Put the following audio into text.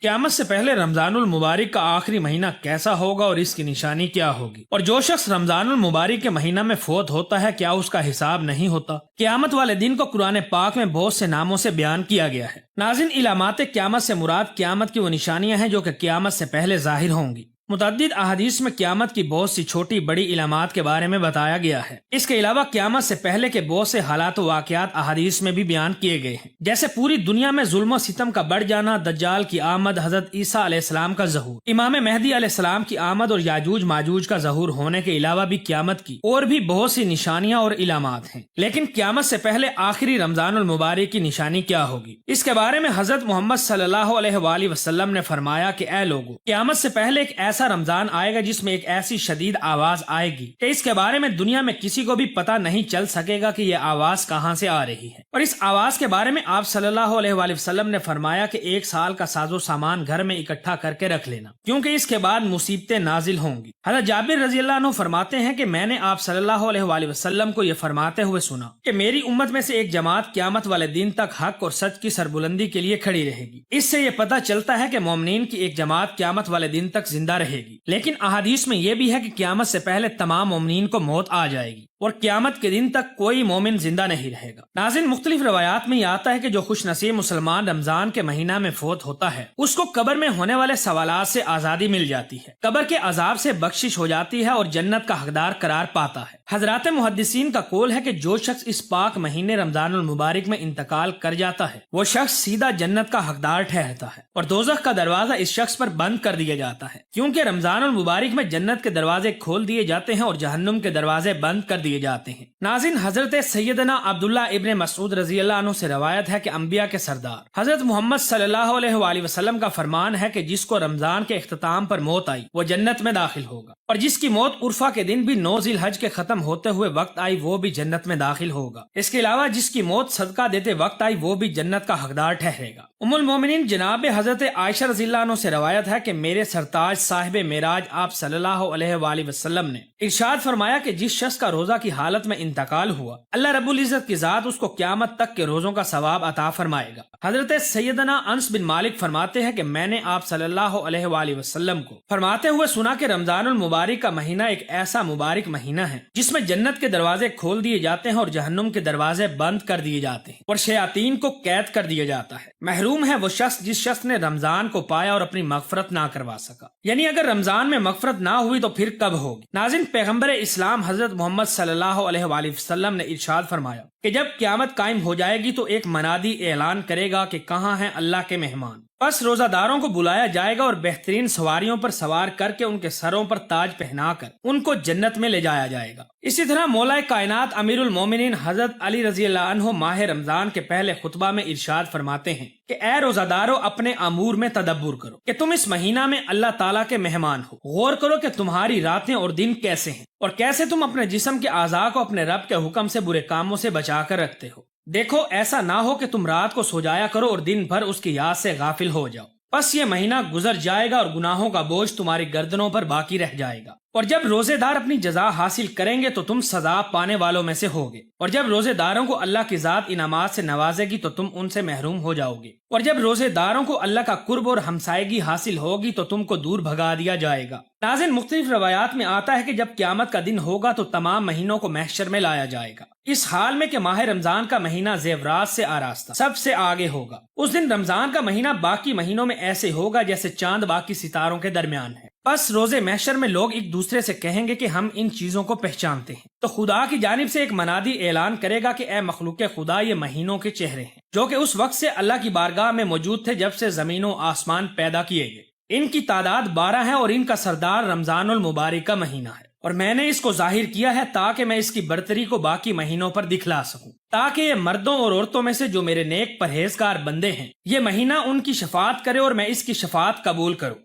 قیامت سے پہلے رمضان المبارک کا آخری مہینہ کیسا ہوگا اور اس کی نشانی کیا ہوگی؟ اور جو شخص رمضان المبارک کے مہینہ میں فوت ہوتا ہے کیا اس کا حساب نہیں ہوتا؟ قیامت والے دن کو قرآن پاک میں بہت سے ناموں سے بیان کیا گیا ہے۔ ناظرین، علامات قیامت سے مراد قیامت کی وہ نشانیاں ہیں جو کہ قیامت سے پہلے ظاہر ہوں گی۔ متعدد احادیث میں قیامت کی بہت سی چھوٹی بڑی علامات کے بارے میں بتایا گیا ہے۔ اس کے علاوہ قیامت سے پہلے کے بہت سے حالات و واقعات احادیث میں بھی بیان کیے گئے ہیں، جیسے پوری دنیا میں ظلم و ستم کا بڑھ جانا، دجال کی آمد، حضرت عیسیٰ علیہ السلام کا ظہور، امام مہدی علیہ السلام کی آمد اور یاجوج ماجوج کا ظہور ہونے کے علاوہ بھی قیامت کی اور بھی بہت سی نشانیاں اور علامات ہیں۔ لیکن قیامت سے پہلے آخری رمضان المبارک کی نشانی کیا ہوگی؟ اس کے بارے میں حضرت محمد صلی اللہ علیہ وآلہ وسلم نے فرمایا کہ اے لوگو، قیامت سے پہلے ایک ایسا رمضان آئے گا جس میں ایک ایسی شدید آواز آئے گی کہ اس کے بارے میں دنیا میں کسی کو بھی پتہ نہیں چل سکے گا کہ یہ آواز کہاں سے آ رہی ہے۔ اور اس آواز کے بارے میں آپ صلی اللہ علیہ وآلہ وسلم نے فرمایا کہ 1 سال کا ساز و سامان گھر میں اکٹھا کر کے رکھ لینا، کیونکہ اس کے بعد مصیبتیں نازل ہوں گی۔ حضرت جابر رضی اللہ عنہ فرماتے ہیں کہ میں نے آپ صلی اللہ علیہ وآلہ وسلم کو یہ فرماتے ہوئے سنا کہ میری امت میں سے ایک جماعت قیامت والے دن تک حق اور سچ کی سربلندی کے لیے کھڑی رہے گی۔ اس سے یہ پتہ چلتا ہے کہ مومنین کی ایک جماعت قیامت والے دن تک زندہ رہے گی۔ لیکن احادیث میں یہ بھی ہے کہ قیامت سے پہلے تمام مومنین کو موت آ جائے گی اور قیامت کے دن تک کوئی مومن زندہ نہیں رہے گا۔ ناظرین، مختلف روایات میں یہ آتا ہے کہ جو خوش نصیب مسلمان رمضان کے مہینہ میں فوت ہوتا ہے اس کو قبر میں ہونے والے سوالات سے آزادی مل جاتی ہے، قبر کے عذاب سے بخشش ہو جاتی ہے اور جنت کا حقدار قرار پاتا ہے۔ حضرات محدثین کا قول ہے کہ جو شخص اس پاک مہینے رمضان المبارک میں انتقال کر جاتا ہے وہ شخص سیدھا جنت کا حقدار ٹھہرتا ہے اور دوزخ کا دروازہ اس شخص پر بند کر دیا جاتا ہے، کیونکہ رمضان المبارک میں جنت کے دروازے کھول دیے جاتے ہیں اور جہنم کے دروازے بند کر دیے جاتے ہیں۔ ناظرین، حضرت سیدنا عبداللہ ابن مسعود رضی اللہ عنہ سے روایت ہے کہ انبیاء کے سردار حضرت محمد صلی اللہ علیہ وآلہ وسلم کا فرمان ہے کہ جس کو رمضان کے اختتام پر موت آئی وہ جنت میں داخل ہوگا، اور جس کی موت عرفہ کے دن بھی 9 ذی الحج کے ختم ہوتے ہوئے وقت آئی وہ بھی جنت میں داخل ہوگا۔ اس کے علاوہ جس کی موت صدقہ دیتے وقت آئی وہ بھی جنت کا حقدار ٹھہرے گا۔ ام المومنین جناب حضرت عائشہ رضی اللہ عنہ سے روایت ہے کہ میرے سرتاج صاحب معراج آپ صلی اللہ علیہ وآلہ وسلم نے ارشاد فرمایا کہ جس شخص کا روزہ کی حالت میں انتقال ہوا اللہ رب العزت کی ذات اس کو قیامت تک کے روزوں کا ثواب عطا فرمائے گا۔ حضرت سیدنا انس بن مالک فرماتے ہیں کہ میں نے آپ صلی اللہ علیہ وآلہ وسلم کو فرماتے ہوئے سنا کہ رمضان المبارک کا مہینہ ایک ایسا مبارک مہینہ ہے جس میں جنت کے دروازے کھول دیے جاتے ہیں اور جہنم کے دروازے بند کر دیے جاتے ہیں اور شیاطین کو قید کر دیا جاتا ہے۔ محروم ہے وہ شخص جس شخص نے رمضان کو پایا اور اپنی مغفرت نہ کروا سکا، یعنی اگر رمضان میں مغفرت نہ ہوئی تو پھر کب ہوگی؟ ناظرین، پیغمبر اسلام حضرت محمد صلی اللہ علیہ وآلہ وسلم نے ارشاد فرمایا کہ جب قیامت قائم ہو جائے گی تو ایک منادی اعلان کرے گا کہ کہاں ہیں اللہ کے مہمان؟ بس روزہ داروں کو بلایا جائے گا اور بہترین سواریوں پر سوار کر کے ان کے سروں پر تاج پہنا کر ان کو جنت میں لے جایا جائے گا۔ اسی طرح مولا کائنات امیر المومنین حضرت علی رضی اللہ عنہ ماہ رمضان کے پہلے خطبہ میں ارشاد فرماتے ہیں کہ اے روزہ دارو، اپنے امور میں تدبر کرو کہ تم اس مہینہ میں اللہ تعالیٰ کے مہمان ہو۔ غور کرو کہ تمہاری راتیں اور دن کیسے ہیں اور کیسے تم اپنے جسم کے اعضاء کو اپنے رب کے حکم سے برے کاموں سے بچا کر رکھتے ہو۔ دیکھو، ایسا نہ ہو کہ تم رات کو سو جایا کرو اور دن بھر اس کی یاد سے غافل ہو جاؤ۔ بس یہ مہینہ گزر جائے گا اور گناہوں کا بوجھ تمہاری گردنوں پر باقی رہ جائے گا، اور جب روزے دار اپنی جزا حاصل کریں گے تو تم سزا پانے والوں میں سے ہوگے، اور جب روزے داروں کو اللہ کی ذات انعامات سے نوازے گی تو تم ان سے محروم ہو جاؤ گے، اور جب روزے داروں کو اللہ کا قرب اور ہمسائیگی حاصل ہوگی تو تم کو دور بھگا دیا جائے گا۔ ناظرین، مختلف روایات میں آتا ہے کہ جب قیامت کا دن ہوگا تو تمام مہینوں کو محشر میں لایا جائے گا، اس حال میں کہ ماہ رمضان کا مہینہ زیورات سے آراستہ سب سے آگے ہوگا۔ اس دن رمضان کا مہینہ باقی مہینوں میں ایسے ہوگا جیسے چاند باقی ستاروں کے درمیان ہے۔ بس روزے محشر میں لوگ ایک دوسرے سے کہیں گے کہ ہم ان چیزوں کو پہچانتے ہیں، تو خدا کی جانب سے ایک منادی اعلان کرے گا کہ اے مخلوق خدا، یہ مہینوں کے چہرے ہیں جو کہ اس وقت سے اللہ کی بارگاہ میں موجود تھے جب سے زمین و آسمان پیدا کیے گئے۔ ان کی تعداد 12 ہے اور ان کا سردار رمضان المبارک کا مہینہ ہے، اور میں نے اس کو ظاہر کیا ہے تاکہ میں اس کی برتری کو باقی مہینوں پر دکھلا سکوں، تاکہ یہ مردوں اور عورتوں میں سے جو میرے نیک پرہیزگار بندے ہیں یہ مہینہ ان کی شفاعت کرے اور میں اس کی شفاعت قبول کروں۔